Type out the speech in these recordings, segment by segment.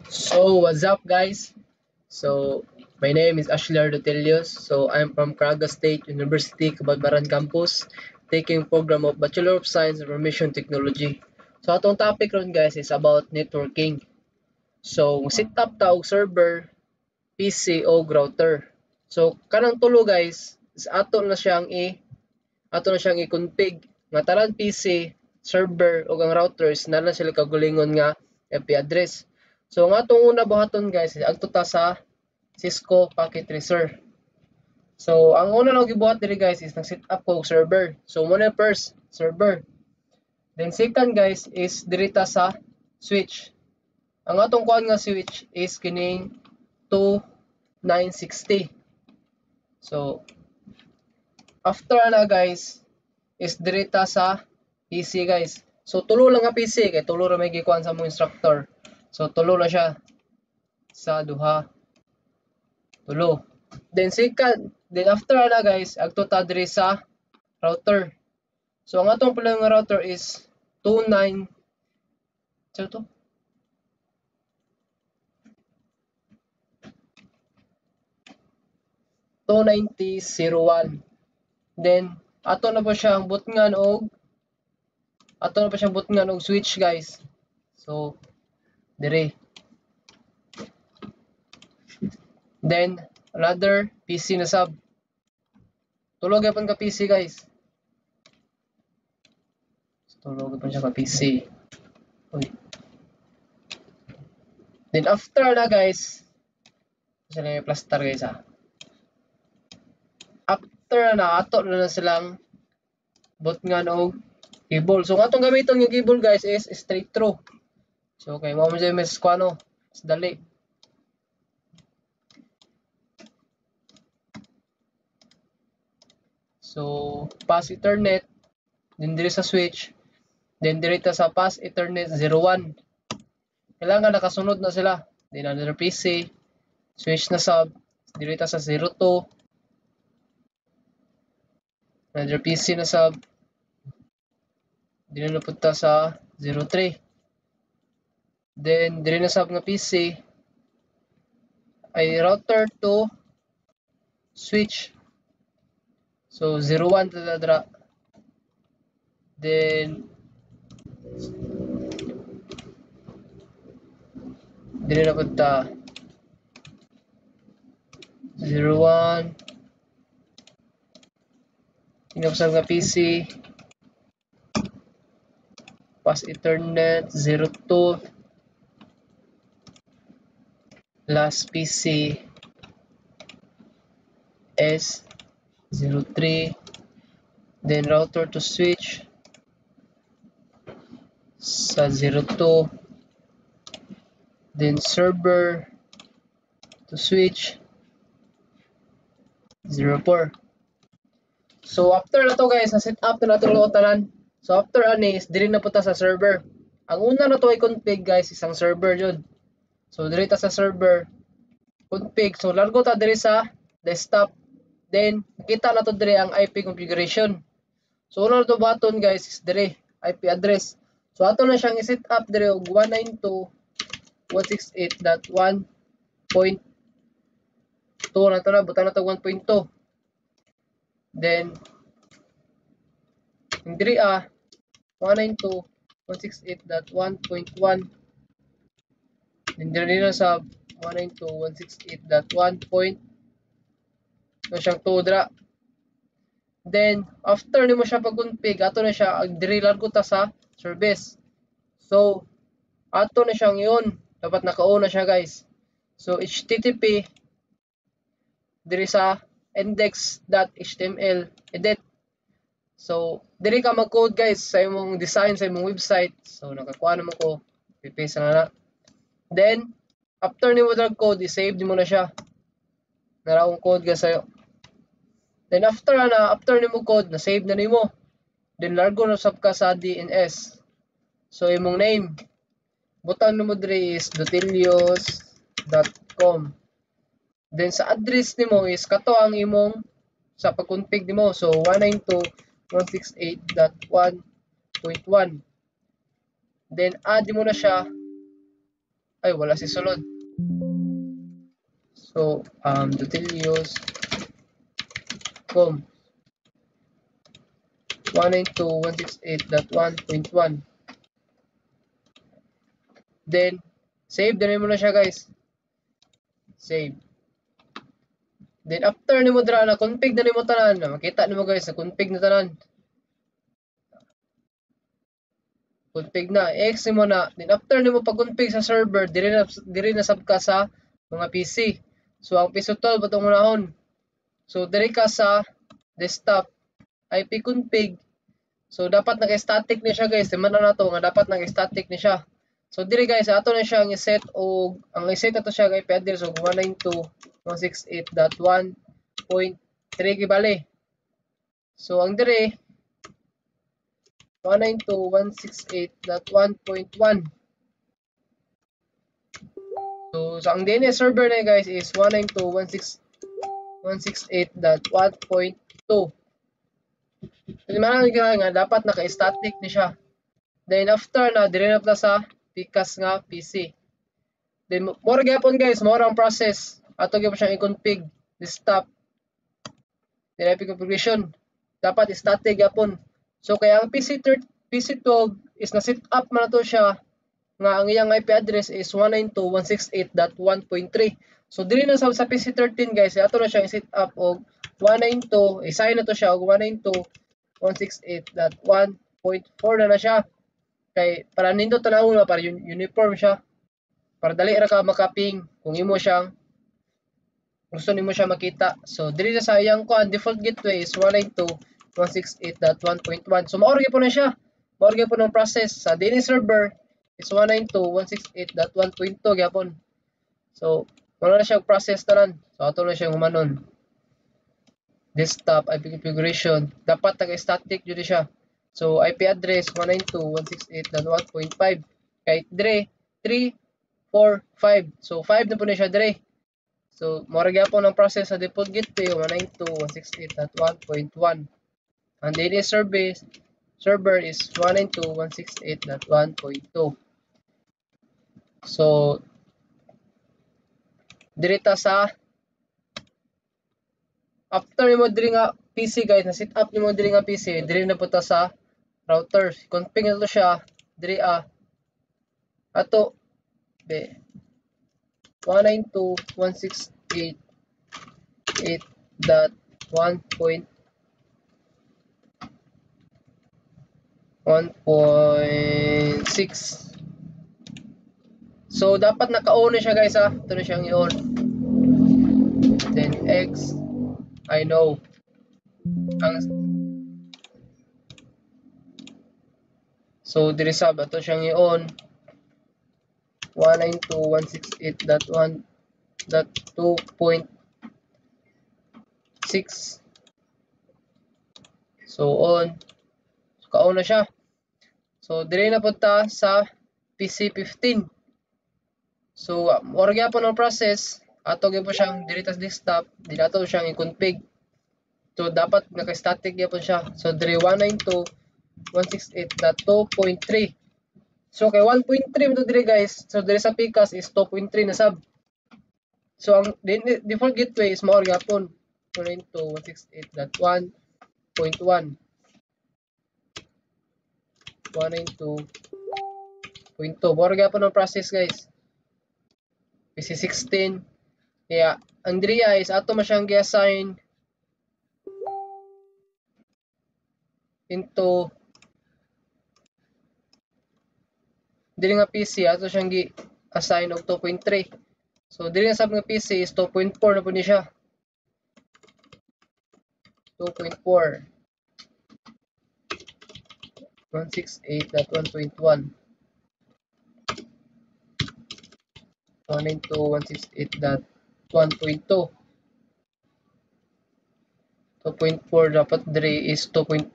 So what's up guys? So my name is Ashlar Dotelios. So I'm from Caraga State University, Cabadbaran Campus, taking program of Bachelor of Science in Information Technology. So atong topic ron guys is about networking. So set up ta og server, PC o router. So kanang tulo guys is ato na siyang i-config nga tanan PC, server ug ang routers na lang sila kagulingon nga IP address. So ang atong una buhaton guys adto ta sa Cisco Packet Tracer. So ang una lang gibuhat diri guys is nag-set up ko og server. So muna first server. Then second guys is diri ta sa switch. Ang atong kuan nga switch is kining 2960. So after na guys is direta sa PC guys. So tulo lang nga PC kay tulo ra may gikuan sa mong instructor. So tulo na siya sa duha. Tulo. Then second, then after na guys, agto ta diri sa router. So ang atong pala nga router is 29 so to 290.01. Then ato na pa siyang butngan og switch guys. So dire. Then another PC na sub. Tulog gyapon ka PC guys. Tulog gyapon siya ka PC. Uy. Then after na guys, sila yung plaster guys ha. After na ato na silang butngan og cable. So atong gamiton yung cable guys is straight through. So okay, mo dyan mas kuano, mas dali. So pass ethernet, then diri sa switch, then diri ta sa pass ethernet 01. Kailangan nakasunod na sila. Then another PC, switch na sub, diri ta sa 02. Another PC na sub, dili na punta sa 03. Then dili na sub nga PC ay router to switch. So 01 tadadra. Then dili na punta 01. Inusab nga PC, pass ethernet 02, last PC is 03, then router to switch sa 02, then server to switch 04. So after na to guys, na set up na nato ang tanan. So after ani is diri na punta sa server. Ang una na to ay config guys, isang server jud. So diri ta sa server config. So largo ta diri sa desktop. Then kita na to diri ang IP configuration. So una na to button guys is diri IP address. So ato na siyang i-set up diri og 192.168.1.2 na to na butang na to 1.2. Then diri 192.168.1.1. Then diri na sa 192.168.1. na siyang 2 dira. Then after nimo siya pag-config, ato na siya diri largo ta sa service. So ato na siyang yun, dapat naka-on na siya guys. So http diri sa index.html edit. So diri ka mag-code guys sa imong design sa imong website. So nakakuha naman ko, i-paste na. Then after nimo drag code, i-save nimo na siya. Naraong code guys sayo. Then after nimo code, na save na nimo. Then largo na sab ka sa DNS. So imong name, butang nimo diri is dotelios.com. Then sa address nimo is kato ang imong sa pag-config nimo. So 192.168.1.1. Then add mo na siya Ay, wala si sulod. So, Dutilius.com 192.168.1.1. Then, save. Dali mo na siya, guys. Save. Then, after ni mo dra na config na ni mo tanan. Makita ni mo, guys, na config na tanan. Config na. I-X mo na. Then, after ni mo pag-config sa server, diri na sab ka sa mga PC. So, ang PC 12 itong unahon. So, diri ka sa desktop. IP config. So, dapat naka-static ni siya, guys. Timan na to nga dapat naka-static ni siya. So, diri guys, ato na siya ang i-set o ang i-set na to siya kay IP address o 192.168.1.3 gibali. So, ang diri 192.168.1.1. So, ang DNS server na guys is 192.168.1.2. So, limanan nga dapat naka-static ni siya. Then after na dire na sa pikas nga PC. Then more gyapon guys, more ang process. Ato gyapon siyang i-config, desktop. Then IP configuration. Dapat static gyapon. So kaya ang PC12 is na set up man to siya nga ang iyang IP address is 192.168.1.3. So dili na sa PC13 guys, ato na siyang i-set up og 192, i-sign na to siya og 192.168.1.4 na siya. Kay para nindot tanawon para uniform siya. Para dali ra ka makaping kung imo siyang gusto nimo siya makita. So diri sa iyang kuan default gateway is 192.168.1.1. So maorgi po na siya. Maorgi po ng process sa DNS server is 192.168.1.2 gyapon. So wala na siya process tanan. So ato na siya humanon. Desktop IP configuration dapat naka-static jud siya. So IP address 192.168.1.5 kay dire 3 4 5. So 5 na po na siya dire. So mora gyapon ang process sa default gateway 192.168.1.1. Ang DNS server is 192.168.1.2. So direta sa after mo diri nga PC guys, na set up nimo diri nga PC, diri na punta sa router. Config na to siya diri ato be 192.168.1.6. So dapat naka-on na siya guys ha. Ito na siyang i-on. Then X I know. So diri sab ato siyang i-on 192.168.2.6. So on. So, ka-on na siya. So diri na punta sa PC15. So mora gyapon ang process. Ato gyapon siyang diri ta desktop, dili ato siyang i-config. So dapat naka-static gyapon siya. So diri 192.168.2.3. So kay 1.3 mo diri guys. So diri sa PCAS is 2.3 na sab. So ang default gateway is mao gyapon 192.168.1.1. 192.2. Mao gyapon ang process guys. PC16. Kaya ang diri is ato man siyang gi-assign into diri nga PC ato siyang gi-assign og 2.3. So diri nga sab nga PC is 2.4 na pud ni siya. 2.4 168.1.1 192.168.1.2. 2.4 dapat diri is 2.5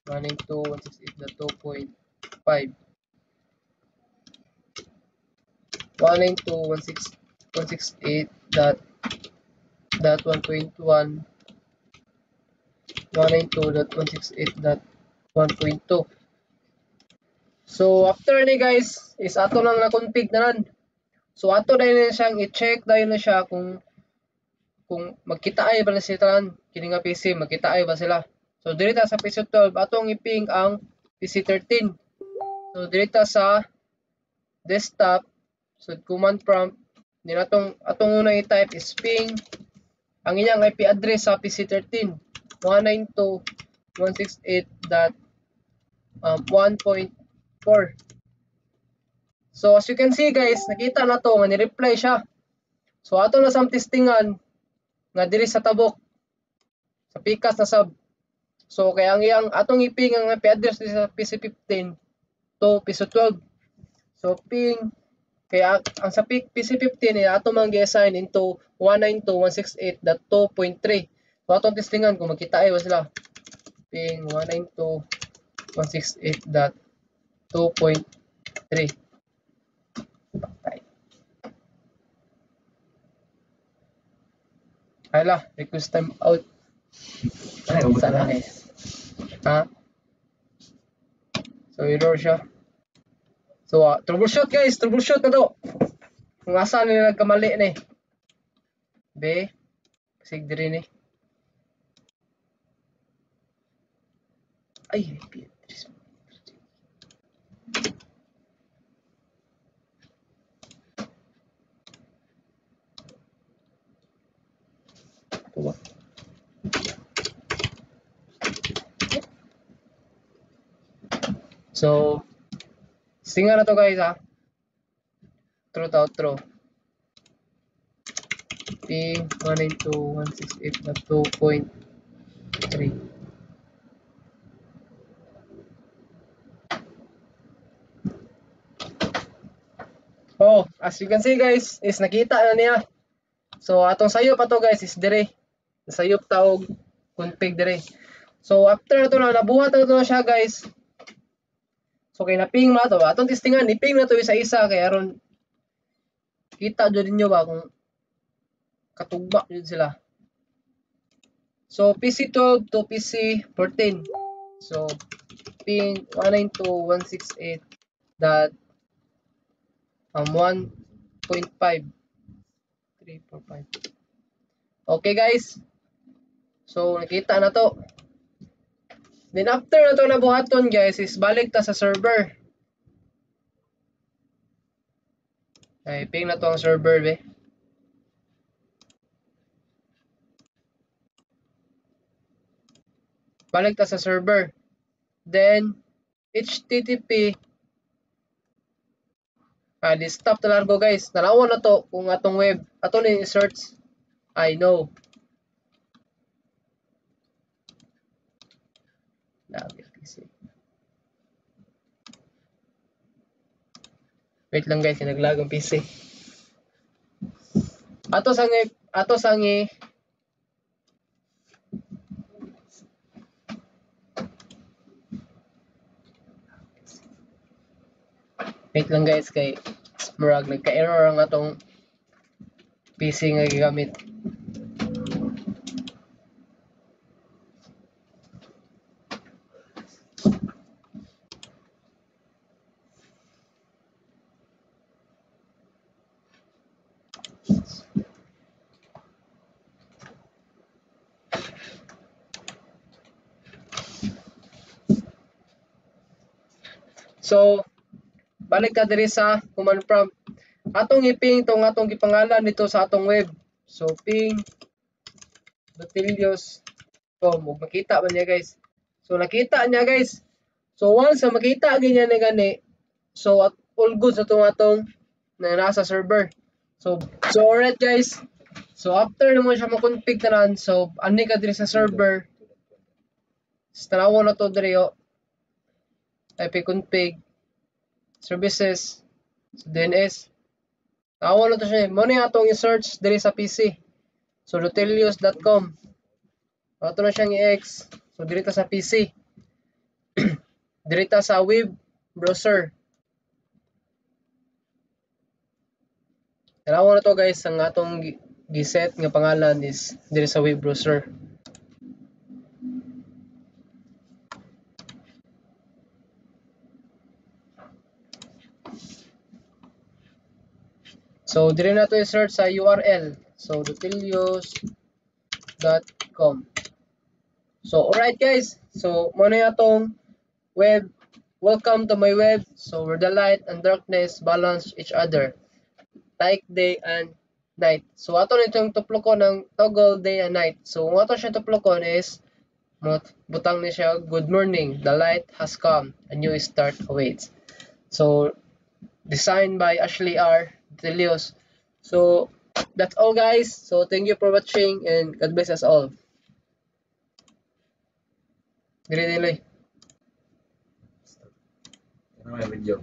192.168.2.5 192.168.1.1 192.168.1.2. So after ni guys is ato lang na config nanan. So ato dahil na siyang i-check dahil na siya kung magkita ay ba na sila kini nga PC magkita ay ba sila. So direta sa PC 12 atong i-ping ang PC 13. So direta sa desktop so command prompt din atong una i-type is ping ang inyang IP address sa PC 13 192.168.1.4. So as you can see guys, nakita na to nga ni-reply siya. So ato na sam testingan nga diri sa tabok sa pikas na sub. So kaya ang iyang atong iping ang IP address sa PC 15 to PC 12. So ping kaya ang sa PC 15 ay ato mang gi-assign into 192.168.2.3. So atong testingan kung magkita ay sila. Ping 192.168.2.3. Hala, request time out. Ay, ubos Sana na. ha? So error siya. So troubleshoot guys, troubleshoot na to. Kung asa nila nagkamali ni. Be, sig diri ni. Ay, Beatrice. Ito ba? So, singa na to guys ha. True to outro. Ping 192.168.2.3. Oh, as you can see guys, is nakita na niya. So atong sayop pa to guys is dire. Sayop taog config dire. So after na to na nabuhat na to na siya guys. So kay naping na to, atong testingan ni-ping na to isa-isa kay aron kita jud ninyo ba kung katugma jud sila. So PC 12 to PC 14. So ping 192.168.1.5 345. Okay guys. So nakita na to. Then after na to nabuhaton guys is balik ta sa server. Ay ping na to ang server be. Balik ta sa server. Then HTTP stop na largo guys. Nalawon na to kung atong web. Ato ni search. I know. Lagi PC. Wait lang guys, naglag ang PC. Ato sangi wait lang guys kay murag nagka-error ang atong PC nga gigamit. So balik ka diri sa command prompt. Atong iping tong atong gipangalan dito sa atong web. So ping Dotilios.com. Makita ba niya guys? So nakita niya guys. So once na makita ganyan na gani, so all good sa itong atong na nasa server. So alright guys. So after naman siya makonfig tanan, so ani ka diri sa server. Tanawo na to diri o. ipconfig services so DNS. Tanawo na to siya. Mo ni atong i-search diri sa PC. So Dotilios.com. Ato na siyang i-X. So diri ta sa PC. Diri ta sa web browser. Tanawo na to guys, ang atong giset nga pangalan is diri sa web browser. So, dire na to i-search sa URL. So, dotilios.com. So, alright guys. So, muna yung atong web. Welcome to my web. So, where the light and darkness balance each other. Like day and night. So, ato na itong tuplokon ng toggle day and night. So, kung ato siya tuplokon is butang ni siya, good morning, the light has come, a new start awaits. So, designed by Ashley R. Delios. So, that's all guys. So, thank you for watching and God bless us all. Dili. Ano may video?